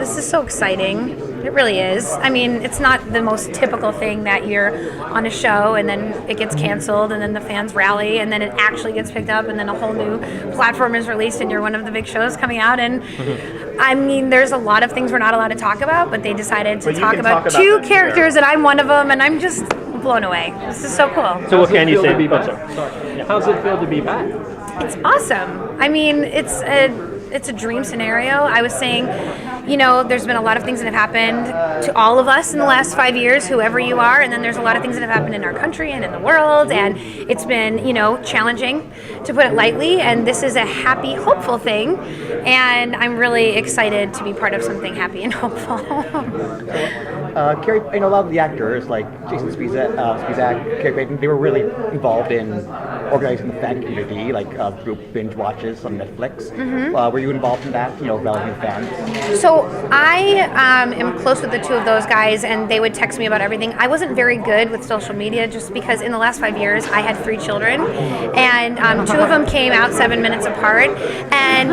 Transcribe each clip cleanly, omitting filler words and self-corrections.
This is so exciting. It really is. I mean, it's not the most typical thing that you're on a show and then it gets canceled and then the fans rally and then it actually gets picked up and then a whole new platform is released and you're one of the big shows coming out. And I mean, there's a lot of things we're not allowed to talk about, but they decided to talk about two characters and I'm one of them, and I'm just blown away. This is so cool. So what can you say? How's it feel to be back? It's awesome. I mean, it's a dream scenario. I was saying, there's been a lot of things that have happened to all of us in the last 5 years, whoever you are, and then there's a lot of things that have happened in our country and in the world, and it's been, challenging, to put it lightly, and this is a happy, hopeful thing, and I'm really excited to be part of something happy and hopeful. Carrie, a lot of the actors, like Jason Spizak, Carrie Payton, they were really involved in organizing the fan community, like group binge watches on Netflix. Were you involved in that, relevant fans? So I am close with the two of those guys, and they would text me about everything. I wasn't very good with social media just because in the last 5 years I had 3 children, and 2 of them came out 7 minutes apart, and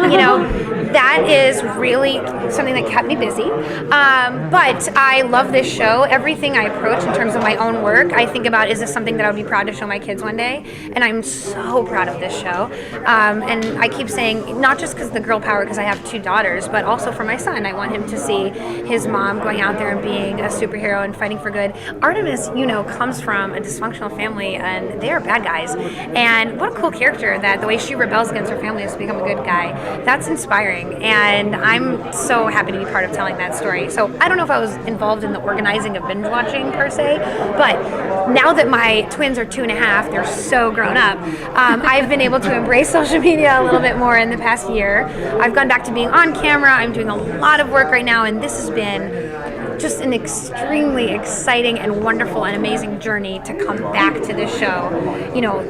that is really something that kept me busy. But I love this show. Everything I approach in terms of my own work, I think about, is this something that I would be proud to show my kids one day? And I'm so proud of this show. And I keep saying, not just because of the girl power, because I have 2 daughters, but also for my son. I want him to see his mom going out there and being a superhero and fighting for good. Artemis, comes from a dysfunctional family, and they are bad guys. And what a cool character that the way she rebels against her family to become a good guy. That's inspiring, and I'm so happy to be part of telling that story. So I don't know if I was involved in the organizing of binge watching per se, but now that my twins are 2.5, they're so grown up, I've been able to embrace social media a little bit more in the past year. I've gone back to being on camera. I'm doing a lot of work right now, and this has been just an extremely exciting and wonderful and amazing journey to come back to this show.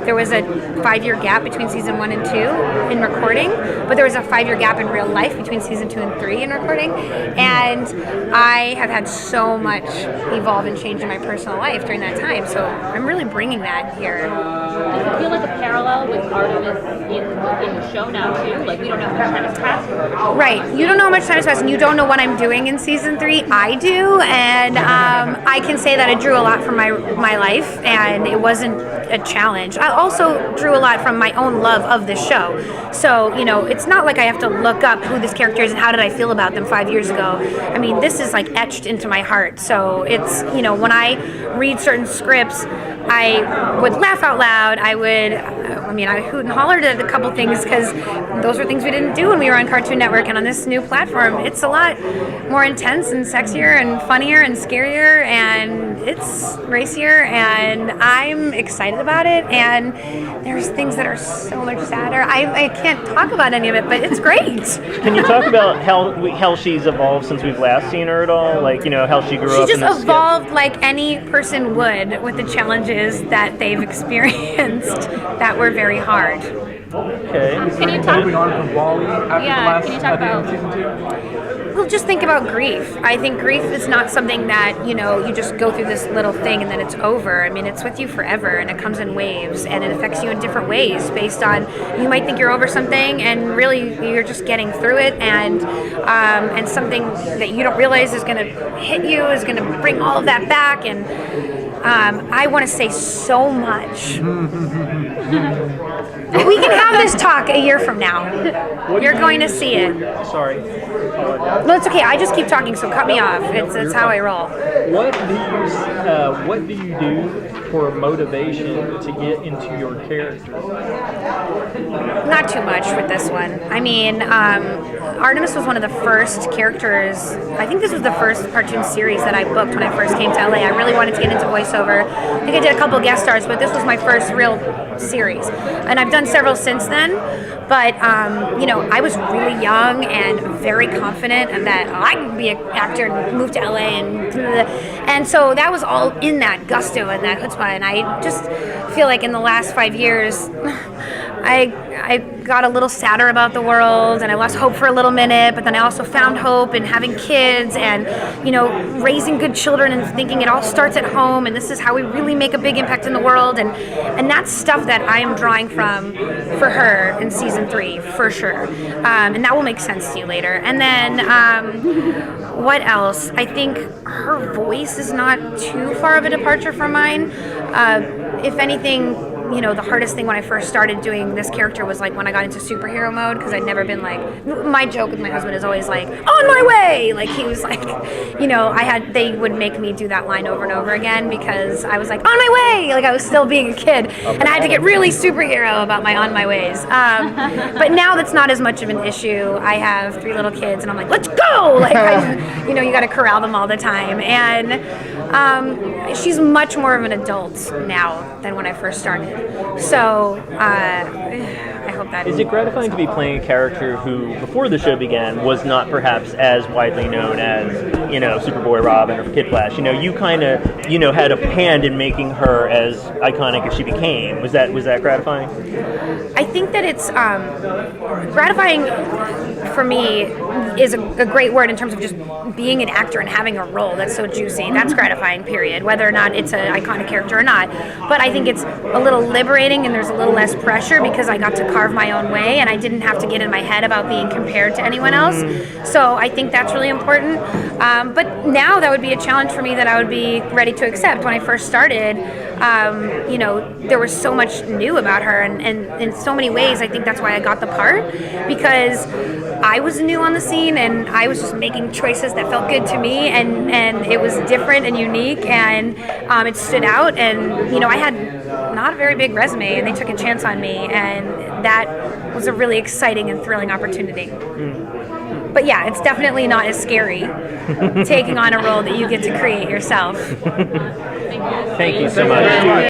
There was a 5-year gap between season 1 and 2 in recording, but there was a 5-year gap in real life between season 2 and 3 in recording, and I have had so much evolve and change in my personal life during that time, so I'm really bringing that here. Does it feel like a parallel with Artemis in the show now too? Like, we don't know how much time has passed. Right. You don't know how much time has passed, and you don't know what I'm doing in season 3. I do, and I can say that I drew a lot from my life, and it wasn't a challenge. I also drew a lot from my own love of the show. So, it's not like I have to look up who this character is and how did I feel about them 5 years ago. I mean, this is like etched into my heart. So it's, when I read certain scripts, I would laugh out loud. I hoot and hollered at a couple things because those were things we didn't do when we were on Cartoon Network, and on this new platform, it's a lot more intense and sexier and funnier and scarier, and it's racier, and I'm excited about it, and there's things that are so much sadder. I can't talk about any of it, but it's great. Can you talk about how she's evolved since we've last seen her at all? Like, how she grew up? She just evolved like any person would with the challenges that they've experienced that were very hard. Okay. Can you talk? Moving on from Wally after the last can you talk about season 2? Well, just think about grief. I think grief is not something that, you just go through this little thing and then it's over. I mean, it's with you forever, and it comes in waves, and it affects you in different ways based on, you might think you're over something and really you're just getting through it, and something that you don't realize is going to hit you is going to bring all of that back, and I want to say so much. We can have this talk a year from now. You're going to see it. Sorry. No, it's okay. I just keep talking, so cut me off. It's how I roll. What do you do for motivation to get into your character? Not too much with this one. I mean, Artemis was one of the first characters. I think this was the first cartoon series that I booked when I first came to LA. I really wanted to get into voiceover. I think I did a couple guest stars, but this was my first real series. And I've done several since then. But, I was really young and very confident that I could be an actor and move to LA and so that was all in that gusto and that chutzpah. And I just feel like in the last 5 years, I got a little sadder about the world, and I lost hope for a little minute, but then I also found hope in having kids and, raising good children and thinking it all starts at home and this is how we really make a big impact in the world. And that's stuff that I am drawing from for her in season 3, for sure. And that will make sense to you later. And then, what else? I think her voice is not too far of a departure from mine. If anything, the hardest thing when I first started doing this character was like when I got into superhero mode, because I'd never been like, my joke with my husband is always like, on my way! Like he was like, they would make me do that line over and over again because I was like, on my way! Like I was still being a kid. And I had to get really superhero about my on my ways. But now that's not as much of an issue. I have 3 little kids and I'm like, let's go! Like, you gotta corral them all the time. And she's much more of an adult now than when I first started. So I hope that is it gratifying to be playing a character who, before the show began, was not perhaps as widely known as Superboy, Robin, or Kid Flash? You kind of had a hand in making her as iconic as she became. Was that gratifying? I think that it's gratifying for me is a great word in terms of just being an actor and having a role that's so juicy. That's gratifying, period, whether or not it's an iconic character or not. But I think it's a little liberating and there's a little less pressure because I got to carve my own way and I didn't have to get in my head about being compared to anyone else. So I think that's really important. But now that would be a challenge for me that I would be ready to accept. When I first started, there was so much new about her and in so many ways I think that's why I got the part, because I was new on the scene and I was just making choices that felt good to me and it was different and unique and it stood out and I had not a very big resume and they took a chance on me and that was a really exciting and thrilling opportunity. But yeah, it's definitely not as scary taking on a role that you get to create yourself. Thank you so much.